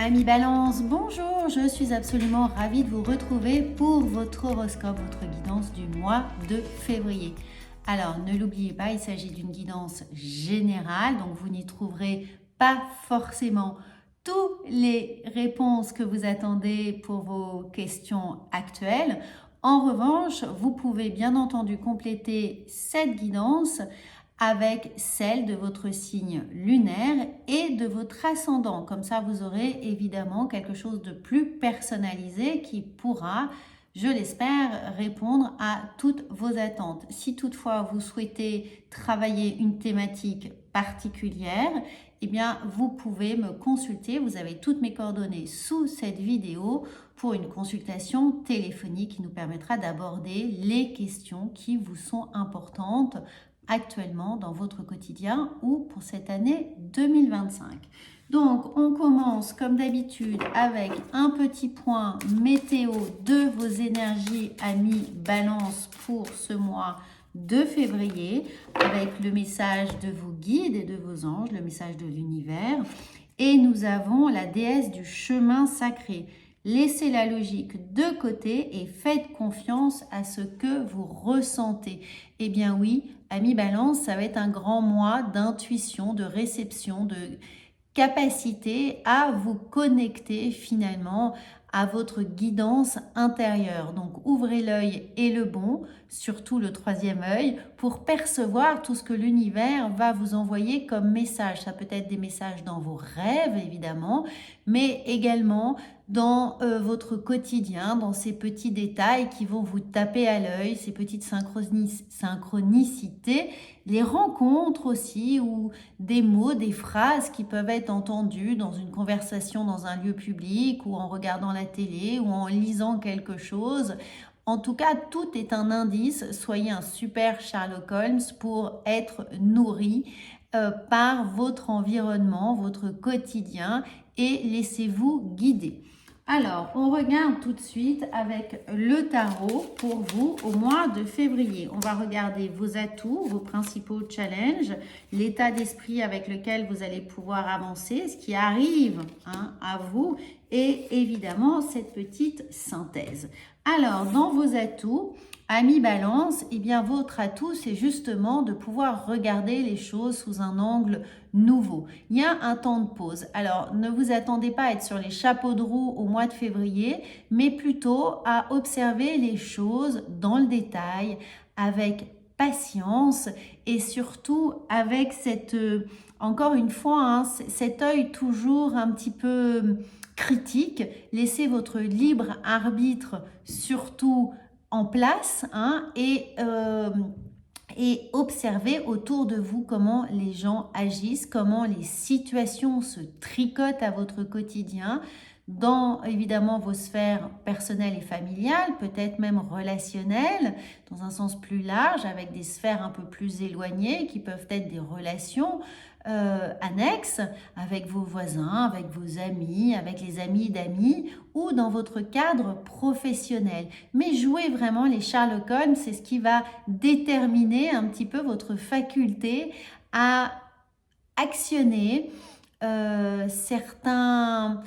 Amis Balance, bonjour, je suis absolument ravie de vous retrouver pour votre horoscope, votre guidance du mois de février. Alors, ne l'oubliez pas, il s'agit d'une guidance générale, donc vous n'y trouverez pas forcément toutes les réponses que vous attendez pour vos questions actuelles. En revanche, vous pouvez bien entendu compléter cette guidance avec celle de votre signe lunaire et de votre ascendant. Comme ça, vous aurez évidemment quelque chose de plus personnalisé qui pourra, je l'espère, répondre à toutes vos attentes. Si toutefois vous souhaitez travailler une thématique particulière, eh bien, vous pouvez me consulter. Vous avez toutes mes coordonnées sous cette vidéo pour une consultation téléphonique qui nous permettra d'aborder les questions qui vous sont importantes actuellement dans votre quotidien ou pour cette année 2025. Donc, on commence comme d'habitude avec un petit point météo de vos énergies amis Balance pour ce mois de février avec le message de vos guides et de vos anges, le message de l'univers. Et nous avons la déesse du chemin sacré. Laissez la logique de côté et faites confiance à ce que vous ressentez. Eh bien oui, amis Balance, ça va être un grand mois d'intuition, de réception, de capacité à vous connecter finalement à votre guidance intérieure. Donc ouvrez l'œil et le bon, surtout le troisième œil, pour percevoir tout ce que l'univers va vous envoyer comme message. Ça peut être des messages dans vos rêves évidemment, mais également dans votre quotidien, dans ces petits détails qui vont vous taper à l'œil, ces petites synchronicités, les rencontres aussi, ou des mots, des phrases qui peuvent être entendus dans une conversation dans un lieu public, ou en regardant la télé, ou en lisant quelque chose. En tout cas, tout est un indice. Soyez un super Sherlock Holmes pour être nourri par votre environnement, votre quotidien, et laissez-vous guider. Alors, on regarde tout de suite avec le tarot pour vous au mois de février. On va regarder vos atouts, vos principaux challenges, l'état d'esprit avec lequel vous allez pouvoir avancer, ce qui arrive à vous et évidemment cette petite synthèse. Alors, dans vos atouts, amis Balance, eh bien votre atout, c'est justement de pouvoir regarder les choses sous un angle nouveau. Il y a un temps de pause. Alors, ne vous attendez pas à être sur les chapeaux de roue au mois de février, mais plutôt à observer les choses dans le détail, avec patience et surtout avec cette, encore une fois, cet œil toujours un petit peu critique. Laissez votre libre arbitre surtout en place et observez autour de vous comment les gens agissent, comment les situations se tricotent à votre quotidien, dans évidemment vos sphères personnelles et familiales, peut-être même relationnelles, dans un sens plus large, avec des sphères un peu plus éloignées qui peuvent être des relations annexes avec vos voisins, avec vos amis, avec les amis d'amis ou dans votre cadre professionnel. Mais jouez vraiment les Sherlock Holmes, c'est ce qui va déterminer un petit peu votre faculté à actionner certaines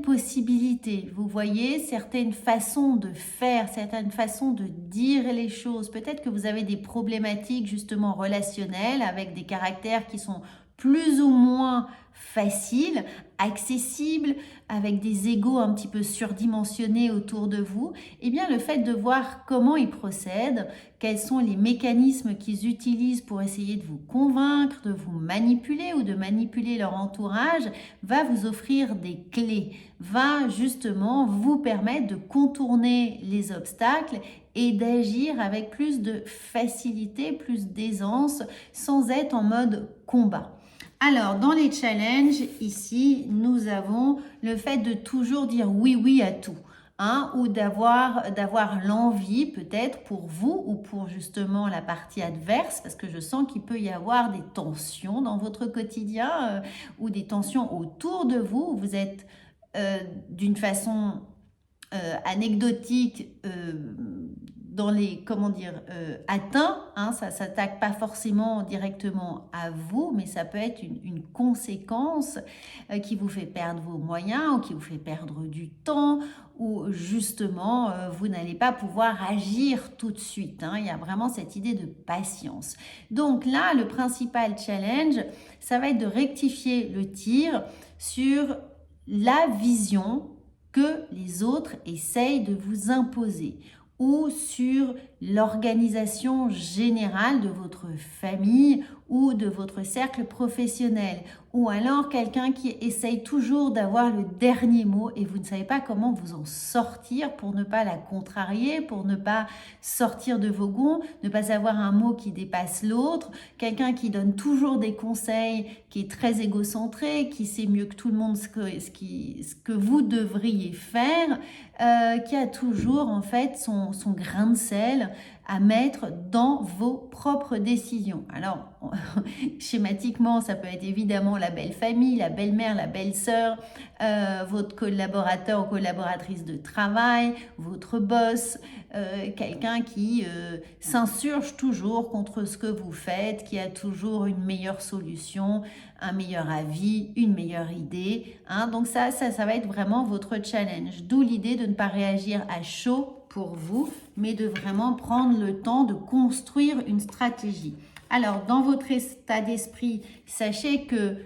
possibilités, vous voyez, certaines façons de faire, certaines façons de dire les choses. Peut-être que vous avez des problématiques justement relationnelles avec des caractères qui sont plus ou moins faciles, accessibles, avec des égos un petit peu surdimensionnés autour de vous. Eh bien, le fait de voir comment ils procèdent, quels sont les mécanismes qu'ils utilisent pour essayer de vous convaincre, de vous manipuler ou de manipuler leur entourage, va vous offrir des clés, va justement vous permettre de contourner les obstacles et d'agir avec plus de facilité, plus d'aisance, sans être en mode combat. Alors, dans les challenges, ici, nous avons le fait de toujours dire oui à tout. Ou d'avoir l'envie peut-être pour vous ou pour justement la partie adverse, parce que je sens qu'il peut y avoir des tensions dans votre quotidien ou des tensions autour de vous. Vous êtes d'une façon anecdotique dans les, comment dire, atteints, hein, ça ne s'attaque pas forcément directement à vous, mais ça peut être une conséquence qui vous fait perdre vos moyens ou qui vous fait perdre du temps ou justement vous n'allez pas pouvoir agir tout de suite, hein. Il y a vraiment cette idée de patience. Donc là, le principal challenge, ça va être de rectifier le tir sur la vision que les autres essayent de vous imposer ou sur l'organisation générale de votre famille ou de votre cercle professionnel, ou alors quelqu'un qui essaye toujours d'avoir le dernier mot et vous ne savez pas comment vous en sortir pour ne pas la contrarier, pour ne pas sortir de vos gonds, ne pas avoir un mot qui dépasse l'autre, quelqu'un qui donne toujours des conseils, qui est très égocentré, qui sait mieux que tout le monde ce que vous devriez faire, qui a toujours en fait son grain de sel à mettre dans vos propres décisions. Alors, schématiquement, ça peut être évidemment la belle famille, la belle-mère, la belle-sœur, votre collaborateur ou collaboratrice de travail, votre boss, quelqu'un qui s'insurge toujours contre ce que vous faites, qui a toujours une meilleure solution, un meilleur avis, une meilleure idée, hein. Donc ça va être vraiment votre challenge. D'où l'idée de ne pas réagir à chaud pour vous, mais de vraiment prendre le temps de construire une stratégie. Alors, dans votre état d'esprit, sachez que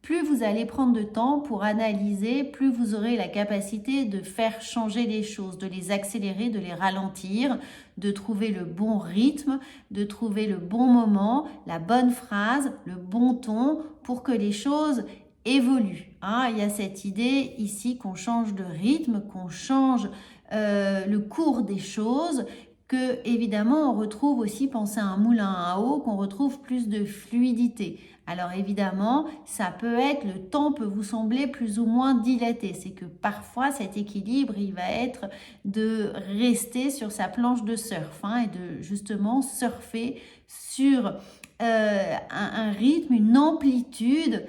plus vous allez prendre de temps pour analyser, plus vous aurez la capacité de faire changer les choses, de les accélérer, de les ralentir, de trouver le bon rythme, de trouver le bon moment, la bonne phrase, le bon ton pour que les choses évoluent, hein. Il y a cette idée ici qu'on change de rythme, qu'on change le cours des choses, que évidemment on retrouve aussi, pensez à un moulin à eau, qu'on retrouve plus de fluidité. Alors évidemment, ça peut être, le temps peut vous sembler plus ou moins dilaté. C'est que parfois cet équilibre, il va être de rester sur sa planche de surf, hein, et de justement surfer sur un rythme, une amplitude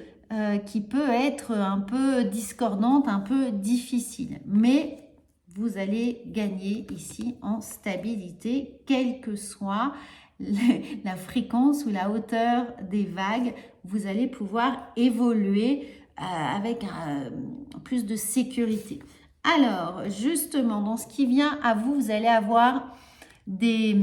qui peut être un peu discordante, un peu difficile. Mais vous allez gagner ici en stabilité, quelle que soit la fréquence ou la hauteur des vagues. Vous allez pouvoir évoluer avec plus de sécurité. Alors, justement, dans ce qui vient à vous, vous allez avoir des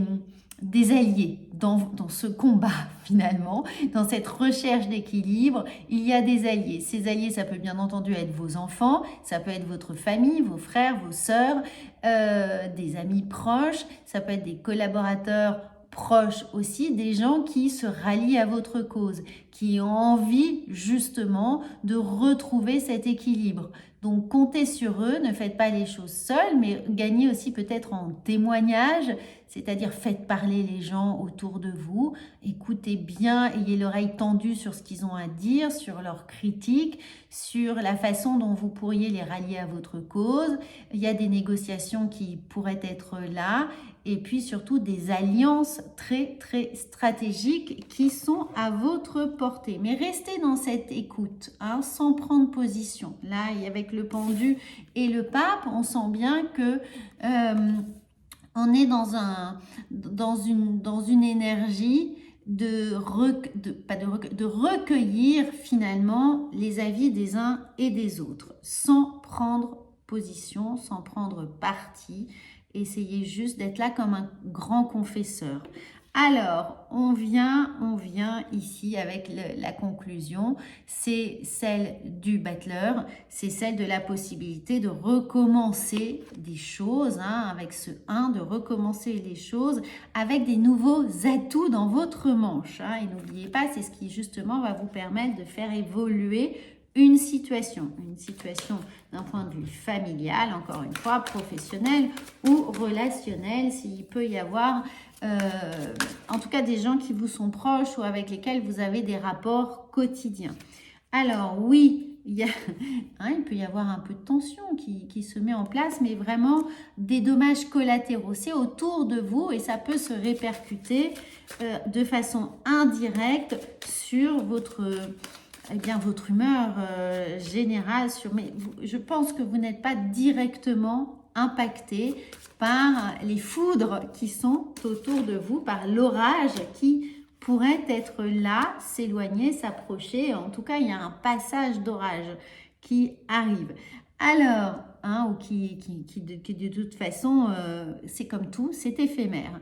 alliés dans ce combat finalement, dans cette recherche d'équilibre. Il y a des alliés. Ces alliés, ça peut bien entendu être vos enfants, ça peut être votre famille, vos frères, vos sœurs, des amis proches, ça peut être des collaborateurs proches aussi, des gens qui se rallient à votre cause, qui ont envie justement de retrouver cet équilibre. Donc comptez sur eux, ne faites pas les choses seuls, mais gagnez aussi peut-être en témoignage, c'est-à-dire faites parler les gens autour de vous, écoutez bien, ayez l'oreille tendue sur ce qu'ils ont à dire, sur leurs critiques, sur la façon dont vous pourriez les rallier à votre cause. Il y a des négociations qui pourraient être là, et puis surtout des alliances très très stratégiques qui sont à votre portée. Mais restez dans cette écoute, hein, sans prendre position. Là, avec le pendu et le pape, on sent bien que on est dans une énergie de recueillir finalement les avis des uns et des autres, sans prendre position, sans prendre parti. Essayez juste d'être là comme un grand confesseur. Alors, on vient ici avec la conclusion, c'est celle du battleur, c'est celle de la possibilité de recommencer des choses, hein, avec ce 1, de recommencer les choses avec des nouveaux atouts dans votre manche, hein. Et n'oubliez pas, c'est ce qui justement va vous permettre de faire évoluer une situation d'un point de vue familial, encore une fois, professionnel ou relationnel, s'il peut y avoir en tout cas des gens qui vous sont proches ou avec lesquels vous avez des rapports quotidiens. Alors oui, il peut y avoir un peu de tension qui se met en place, mais vraiment des dommages collatéraux. C'est autour de vous et ça peut se répercuter de façon indirecte sur votre humeur générale. Mais je pense que vous n'êtes pas directement impacté par les foudres qui sont autour de vous, par l'orage qui pourrait être là, s'éloigner, s'approcher. En tout cas, il y a un passage d'orage qui arrive. Alors, ou qui de toute façon, c'est comme tout, c'est éphémère.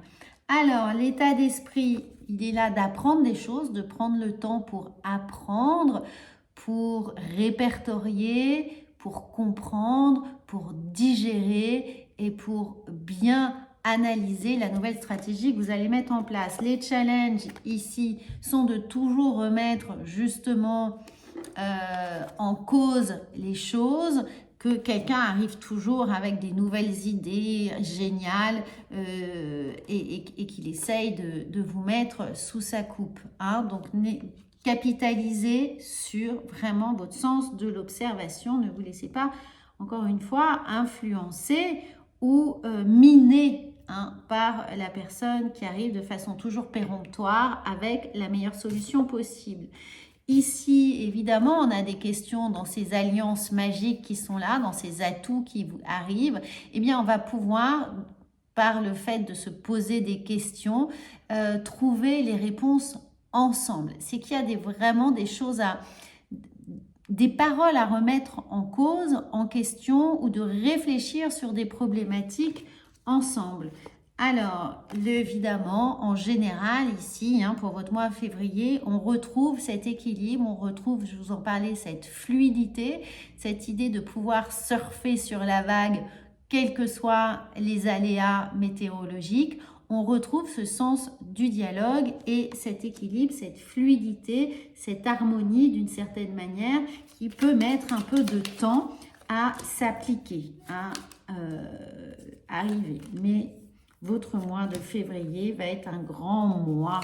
Alors, l'état d'esprit, il est là d'apprendre des choses, de prendre le temps pour apprendre, pour répertorier, pour comprendre, pour digérer et pour bien analyser la nouvelle stratégie que vous allez mettre en place. Les challenges ici sont de toujours remettre justement en cause les choses, que quelqu'un arrive toujours avec des nouvelles idées géniales et qu'il essaye de vous mettre sous sa coupe. Donc, capitalisez sur vraiment votre sens de l'observation. Ne vous laissez pas, encore une fois, influencer ou miner par la personne qui arrive de façon toujours péremptoire avec la meilleure solution possible. Ici, évidemment, on a des questions dans ces alliances magiques qui sont là, dans ces atouts qui vous arrivent. Eh bien, on va pouvoir, par le fait de se poser des questions, trouver les réponses ensemble. C'est qu'il y a vraiment des choses des paroles à remettre en cause, en question, ou de réfléchir sur des problématiques ensemble. Alors, évidemment, en général, ici, pour votre mois de février, on retrouve cet équilibre, on retrouve, je vous en parlais, cette fluidité, cette idée de pouvoir surfer sur la vague, quels que soient les aléas météorologiques. On retrouve ce sens du dialogue et cet équilibre, cette fluidité, cette harmonie d'une certaine manière qui peut mettre un peu de temps à s'appliquer, à arriver. Mais votre mois de février va être un grand mois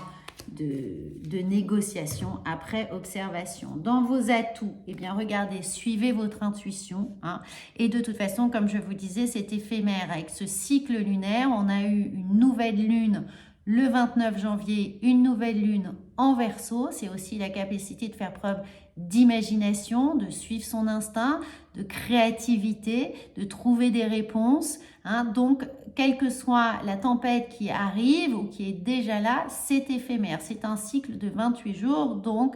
de négociation après observation. Dans vos atouts, eh bien regardez, suivez votre intuition. Et de toute façon, comme je vous disais, c'est éphémère. Avec ce cycle lunaire, on a eu une nouvelle lune le 29 janvier, une nouvelle lune en Verseau. C'est aussi la capacité de faire preuve d'imagination, de suivre son instinct, de créativité, de trouver des réponses. Donc, quelle que soit la tempête qui arrive ou qui est déjà là, c'est éphémère. C'est un cycle de 28 jours, donc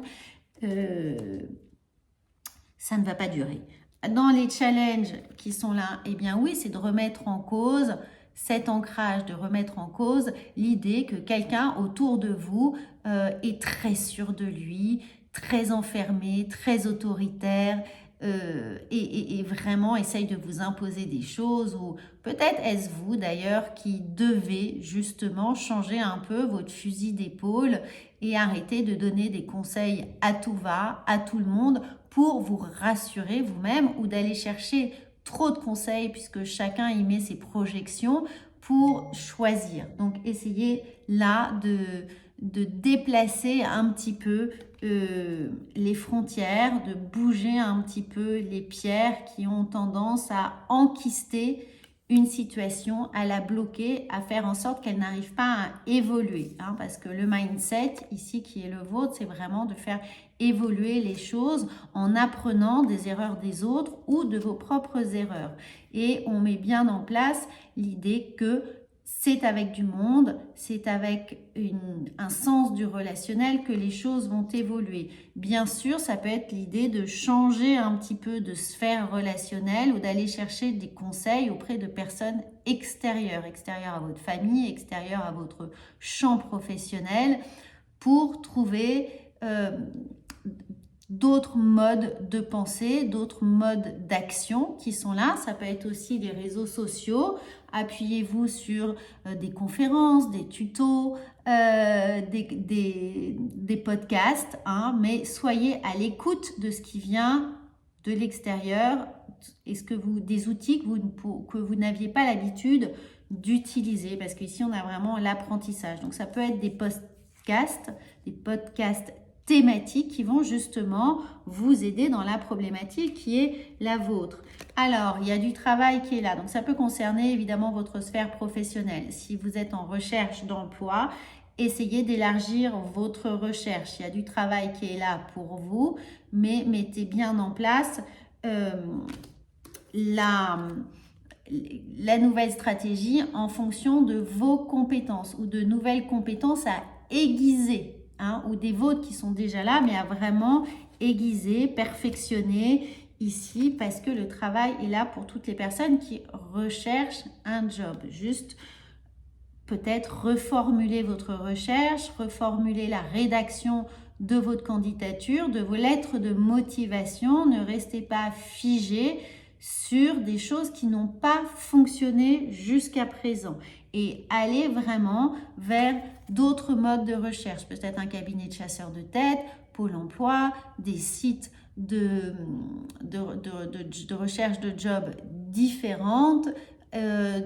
ça ne va pas durer. Dans les challenges qui sont là, eh bien oui, c'est de remettre en cause cet ancrage, de remettre en cause l'idée que quelqu'un autour de vous est très sûr de lui, très enfermé, très autoritaire, et vraiment essaye de vous imposer des choses, ou peut-être est-ce vous d'ailleurs qui devez justement changer un peu votre fusil d'épaule et arrêter de donner des conseils à tout va, à tout le monde pour vous rassurer vous-même, ou d'aller chercher trop de conseils puisque chacun y met ses projections pour choisir. Donc essayez là de déplacer un petit peu les frontières, de bouger un petit peu les pierres qui ont tendance à enquister une situation, à la bloquer, à faire en sorte qu'elle n'arrive pas à évoluer. Parce que le mindset, ici, qui est le vôtre, c'est vraiment de faire évoluer les choses en apprenant des erreurs des autres ou de vos propres erreurs. Et on met bien en place l'idée que c'est avec du monde, c'est avec un sens du relationnel que les choses vont évoluer. Bien sûr, ça peut être l'idée de changer un petit peu de sphère relationnelle ou d'aller chercher des conseils auprès de personnes extérieures à votre famille, extérieures à votre champ professionnel, pour trouver d'autres modes de pensée, d'autres modes d'action qui sont là. Ça peut être aussi les réseaux sociaux. Appuyez-vous sur des conférences, des tutos, des podcasts, mais soyez à l'écoute de ce qui vient de l'extérieur. Est-ce que des outils que vous n'aviez pas l'habitude d'utiliser, parce qu'ici on a vraiment l'apprentissage. Donc ça peut être des podcasts thématiques qui vont justement vous aider dans la problématique qui est la vôtre. Alors, il y a du travail qui est là. Donc, ça peut concerner évidemment votre sphère professionnelle. Si vous êtes en recherche d'emploi, essayez d'élargir votre recherche. Il y a du travail qui est là pour vous, mais mettez bien en place la nouvelle stratégie en fonction de vos compétences ou de nouvelles compétences à aiguiser, hein, ou des vôtres qui sont déjà là, mais à vraiment aiguiser, perfectionner ici, parce que le travail est là pour toutes les personnes qui recherchent un job. Juste peut-être reformuler votre recherche, reformuler la rédaction de votre candidature, de vos lettres de motivation. Ne restez pas figé sur des choses qui n'ont pas fonctionné jusqu'à présent et allez vraiment vers d'autres modes de recherche, peut-être un cabinet de chasseurs de tête, Pôle emploi, des sites de recherche de jobs différentes,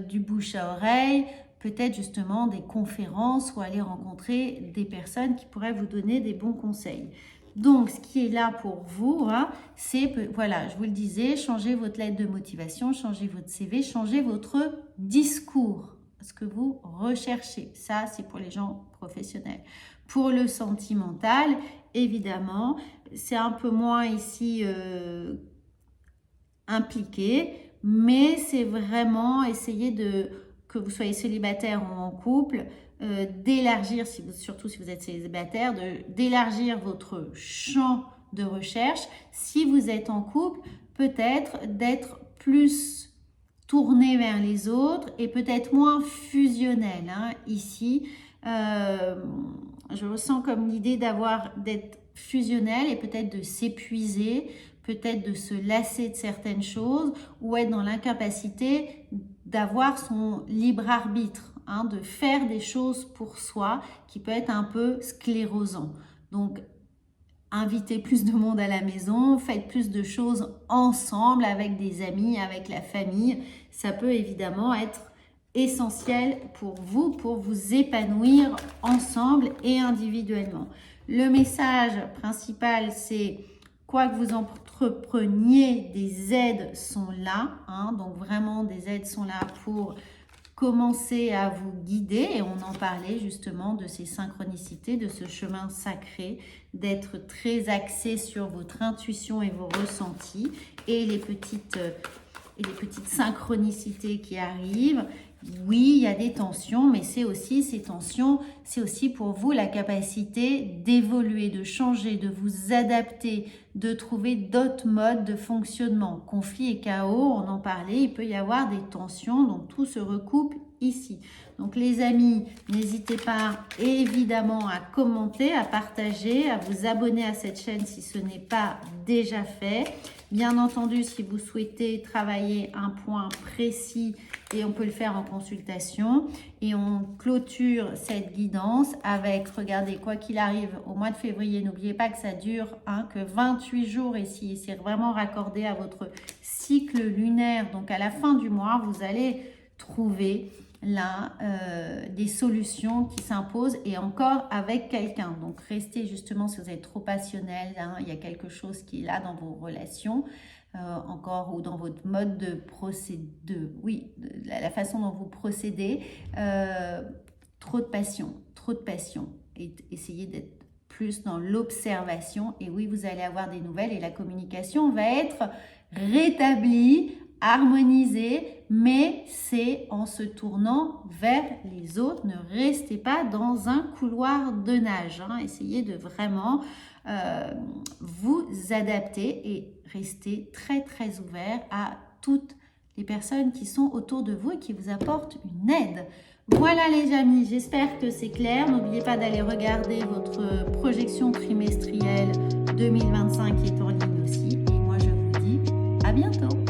du bouche à oreille, peut-être justement des conférences ou aller rencontrer des personnes qui pourraient vous donner des bons conseils. Donc, ce qui est là pour vous, hein, c'est, voilà, je vous le disais, changez votre lettre de motivation, changez votre CV, changez votre discours, ce que vous recherchez. Ça, c'est pour les gens professionnels. Pour le sentimental, évidemment, c'est un peu moins ici impliqué, mais c'est vraiment essayer de, que vous soyez célibataire ou en couple, d'élargir, surtout si vous êtes célibataire, d'élargir votre champ de recherche. Si vous êtes en couple, peut-être d'être plus tourné vers les autres et peut-être moins fusionnel. Hein. Ici, je ressens comme l'idée d'être fusionnel et peut-être de s'épuiser, peut-être de se lasser de certaines choses ou être dans l'incapacité d'avoir son libre arbitre. Hein, de faire des choses pour soi qui peut être un peu sclérosant. Donc, invitez plus de monde à la maison, faites plus de choses ensemble avec des amis, avec la famille. Ça peut évidemment être essentiel pour vous épanouir ensemble et individuellement. Le message principal, c'est quoi que vous entrepreniez, des aides sont là. Hein, donc, vraiment, des aides sont là pour commencer à vous guider et on en parlait justement de ces synchronicités, de ce chemin sacré, d'être très axé sur votre intuition et vos ressentis et les petites synchronicités qui arrivent. Oui, il y a des tensions, mais c'est aussi ces tensions, c'est aussi pour vous la capacité d'évoluer, de changer, de vous adapter, de trouver d'autres modes de fonctionnement. Conflit et chaos, on en parlait, il peut y avoir des tensions, donc tout se recoupe ici. Donc les amis, n'hésitez pas évidemment à commenter, à partager, à vous abonner à cette chaîne si ce n'est pas déjà fait. Bien entendu, si vous souhaitez travailler un point précis, et on peut le faire en consultation. Et on clôture cette guidance avec, regardez, quoi qu'il arrive, au mois de février, n'oubliez pas que ça dure que 28 jours ici. C'est vraiment raccordé à votre cycle lunaire. Donc à la fin du mois, vous allez trouver là des solutions qui s'imposent et encore avec quelqu'un. Donc restez justement, si vous êtes trop passionnel, hein, il y a quelque chose qui est là dans vos relations encore ou dans votre mode de procéder, oui, la façon dont vous procédez, trop de passion et essayez d'être plus dans l'observation et oui, vous allez avoir des nouvelles et la communication va être rétablie, harmonisée, mais c'est en se tournant vers les autres. Ne restez pas dans un couloir de nage. Hein. Essayez de vraiment vous adapter et rester très très ouvert à toutes les personnes qui sont autour de vous et qui vous apportent une aide. Voilà les amis, j'espère que c'est clair. N'oubliez pas d'aller regarder votre projection trimestrielle 2025 qui est en ligne aussi. Et moi je vous dis à bientôt.